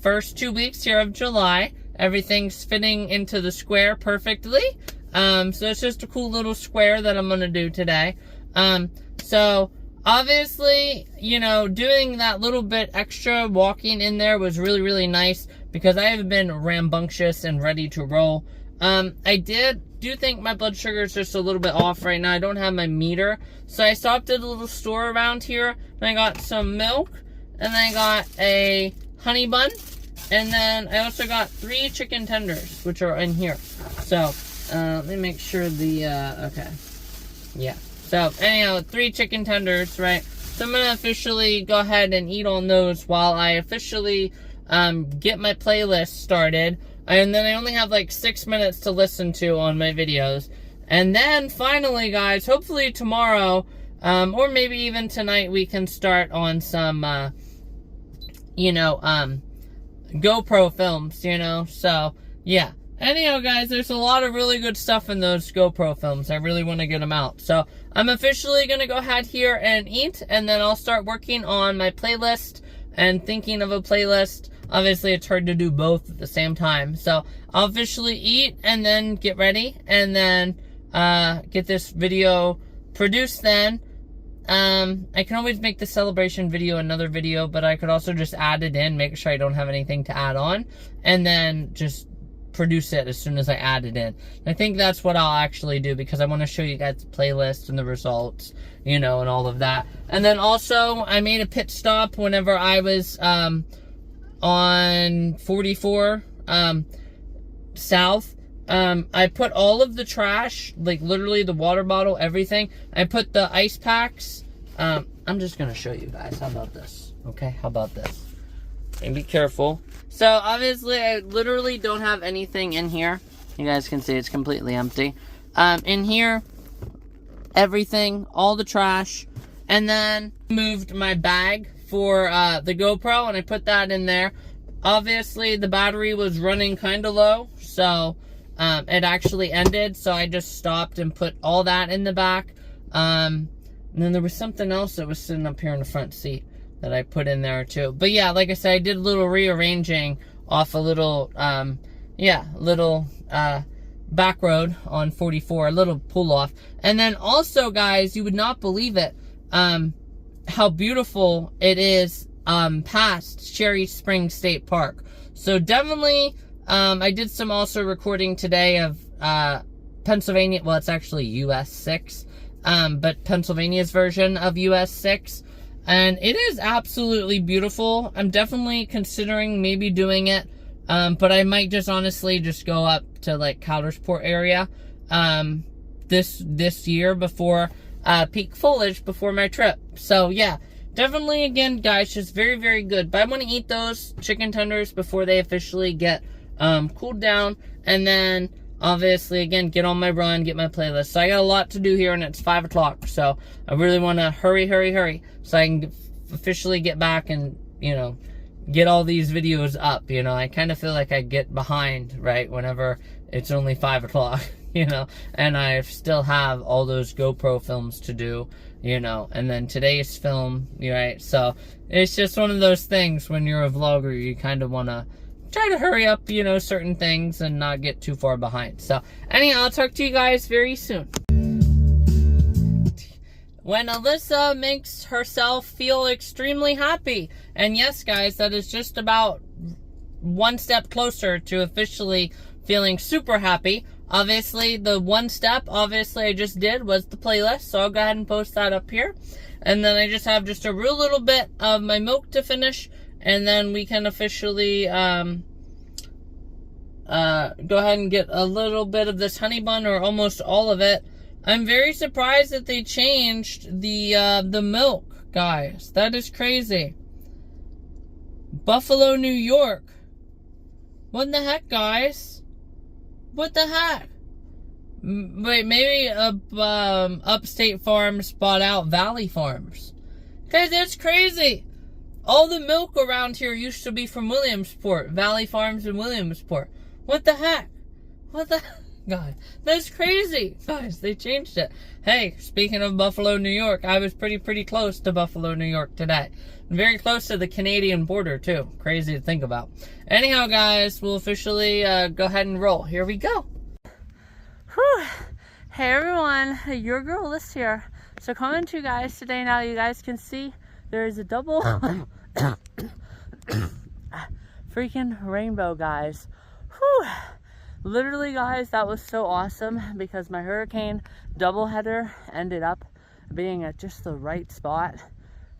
[SPEAKER 2] first 2 weeks here of July. Everything's fitting into the square perfectly. So it's just a cool little square that I'm going to do today. So, obviously, you know, doing that little bit extra walking in there was really, really nice because I have been rambunctious and ready to roll. I do think my blood sugar is just a little bit off right now. I don't have my meter. So I stopped at a little store around here and I got some milk and then I got a honey bun and then I also got 3 chicken tenders, which are in here. So, let me make sure okay. Yeah. So, anyhow, 3 chicken tenders, right? So I'm going to officially go ahead and eat on those while I officially get my playlist started. And then I only have like 6 minutes to listen to on my videos. And then finally, guys, hopefully tomorrow, or maybe even tonight, we can start on some, GoPro films, you know? So, yeah. Anyhow, guys, there's a lot of really good stuff in those GoPro films. I really want to get them out. So, I'm officially going to go ahead here and eat, and then I'll start working on my playlist and thinking of a playlist. Obviously, it's hard to do both at the same time. So, I'll officially eat and then get ready, and then get this video produced then. I can always make the celebration video another video, but I could also just add it in, make sure I don't have anything to add on, and then just produce it as soon as I add it in. And I think that's what I'll actually do because I want to show you guys the playlist and the results, you know, and all of that. And then also I made a pit stop whenever I was on 44 south. I put all of the trash, like literally the water bottle, everything. I put the ice packs. I'm just gonna show you guys. How about this? Okay, how about this? And be careful. So obviously I literally don't have anything in here. You guys can see it's completely empty. In here, everything, all the trash. And then moved my bag for the GoPro, and I put that in there. Obviously the battery was running kind of low, so it actually ended, so I just stopped and put all that in the back. And then there was something else that was sitting up here in the front seat that I put in there too. But yeah, like I said, I did a little rearranging off a little, back road on 44, a little pull off. And then also, guys, you would not believe it, how beautiful it is past Cherry Springs State Park. So definitely, I did some also recording today of Pennsylvania. Well, it's actually US 6, but Pennsylvania's version of US 6. And it is absolutely beautiful. I'm definitely considering maybe doing it, but I might just honestly just go up to like Coudersport area this year before peak foliage, before my trip. So yeah, definitely, again, guys, just very, very good. But I want to eat those chicken tenders before they officially get cooled down, and then obviously, again, get on my run, get my playlist. So I got a lot to do here, and it's 5 o'clock, so I really want to hurry so I can officially get back and, you know, get all these videos up. You know, I kind of feel like I get behind, right, whenever it's only 5 o'clock, you know, and I still have all those GoPro films to do, you know, and then today's film, right? So it's just one of those things when you're a vlogger, you kind of want to try to hurry up, you know, certain things and not get too far behind. So anyhow, I'll talk to you guys very soon. When Alyssa makes herself feel extremely happy. And yes, guys, that is just about one step closer to officially feeling super happy. Obviously, the one step, obviously, I just did was the playlist. So I'll go ahead and post that up here. And then I just have just a real little bit of my milk to finish. And then we can officially go ahead and get a little bit of this honey bun, or almost all of it. I'm very surprised that they changed the milk, guys. That is crazy. Buffalo, New York. What the heck, guys? What the heck? Wait, maybe Upstate Farms bought out Valley Farms. Guys, that's crazy. All the milk around here used to be from Williamsport. Valley Farms in Williamsport. What the heck? What the heck? God, that's crazy. Guys, they changed it. Hey, speaking of Buffalo, New York, I was pretty close to Buffalo, New York today. Very close to the Canadian border, too. Crazy to think about. Anyhow, guys, we'll officially go ahead and roll. Here we go. Whew. Hey, everyone. Your girl Liz here. So coming to you guys today now, you guys can see there is a double freaking rainbow, guys. Whew. Literally, guys, that was so awesome because my hurricane doubleheader ended up being at just the right spot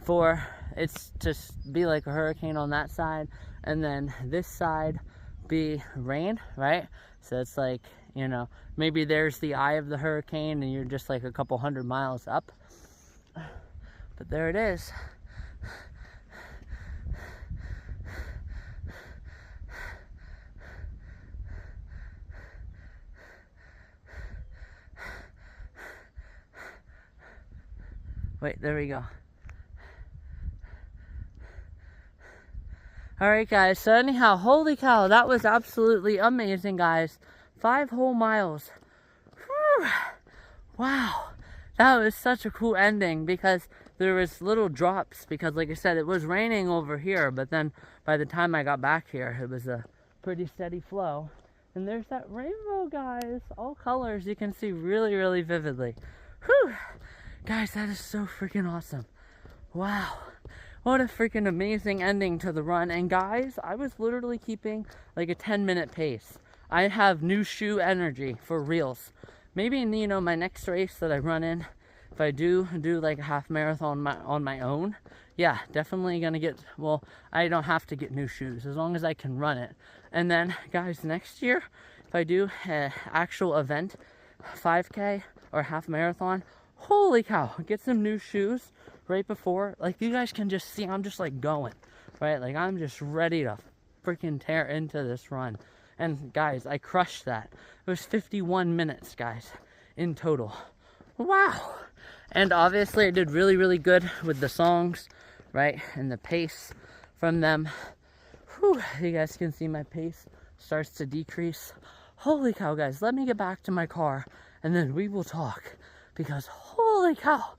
[SPEAKER 2] for it to be like a hurricane on that side, and then this side be rain, right? So it's like, you know, maybe there's the eye of the hurricane and you're just like a couple 100 miles up, but there it is. Wait, there we go. Alright, guys, so anyhow, holy cow, that was absolutely amazing, guys. 5 whole miles. Whew. Wow, that was such a cool ending because there was little drops because, like I said, it was raining over here, but then by the time I got back here, it was a pretty steady flow. And there's that rainbow, guys. All colors you can see really, really vividly. Whew. Guys, that is so freaking awesome. Wow. What a freaking amazing ending to the run. And guys, I was literally keeping like a 10-minute pace. I have new shoe energy for reals. Maybe in, you know, my next race that I run in, if I do like a half marathon on my own, yeah, definitely gonna get, well, I don't have to get new shoes as long as I can run it. And then, guys, next year, if I do an actual event, 5K or half marathon, holy cow, get some new shoes right before. Like, you guys can just see, I'm just like going, right? Like, I'm just ready to freaking tear into this run. And guys, I crushed that. It was 51 minutes, guys, in total. Wow. And obviously I did really, really good with the songs, right? And the pace from them. Whew, you guys can see my pace starts to decrease. Holy cow, guys, let me get back to my car and then we will talk, because holy cow,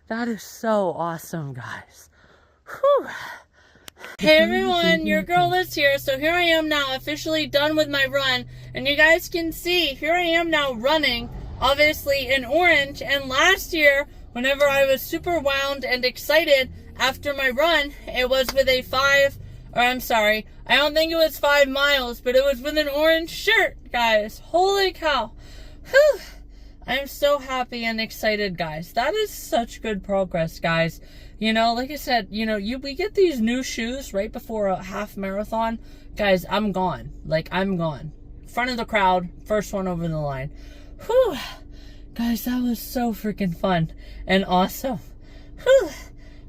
[SPEAKER 2] that is so awesome, guys. Whew. Hey everyone, your girl Liz here. So here I am now, officially done with my run, and you guys can see, here I am now running, obviously in orange. And last year, whenever I was super wound and excited after my run, it was with a I don't think it was 5 miles, but it was with an orange shirt, guys. Holy cow. Whew. I'm so happy and excited, guys. That is such good progress, guys. You know, like I said, you know, we get these new shoes right before a half marathon. Guys, I'm gone. Like, I'm gone. Front of the crowd, first one over the line. Whew. Guys, that was so freaking fun and awesome. Whew.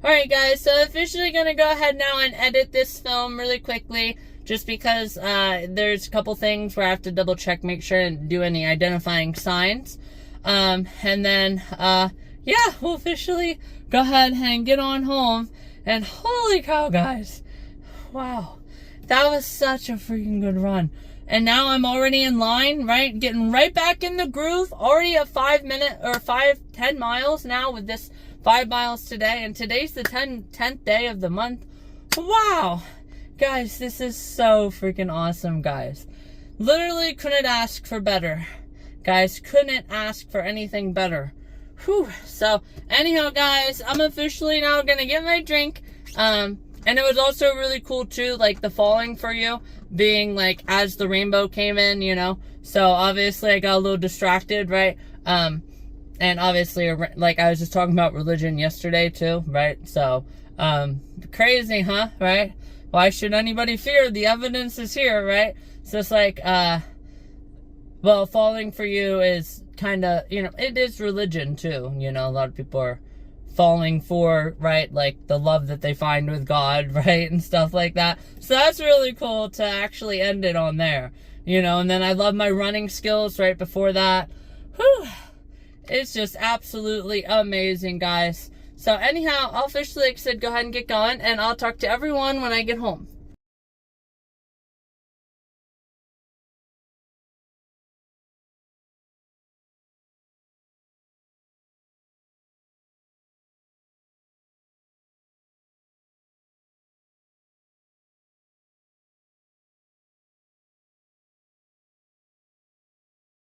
[SPEAKER 2] Alright, guys, so officially gonna go ahead now and edit this film really quickly, just because there's a couple things where I have to double check, make sure and do any identifying signs. And then, yeah, we'll officially go ahead and get on home. And holy cow, guys. Wow. That was such a freaking good run. And now I'm already in line, right? Getting right back in the groove. Already a 10 miles now with this 5 miles today. And today's the 10th day of the month. Wow. Guys, this is so freaking awesome, guys. Literally couldn't ask for better. Guys, couldn't ask for anything better. Whew. So, anyhow, guys, I'm officially now gonna get my drink. And it was also really cool, too, like, the falling for you being, like, as the rainbow came in, you know. So, obviously, I got a little distracted, right? And obviously, like, I was just talking about religion yesterday, too, right? So, crazy, huh? Right? Why should anybody fear? The evidence is here, right? So, it's like, well, falling for you is kind of, you know, it is religion too. You know, a lot of people are falling for, right, like the love that they find with God, right, and stuff like that. So that's really cool to actually end it on there, you know. And then I love my running skills right before that. Whew. It's just absolutely amazing, guys. So anyhow, I'll officially, like I said, go ahead and get going, and I'll talk to everyone when I get home.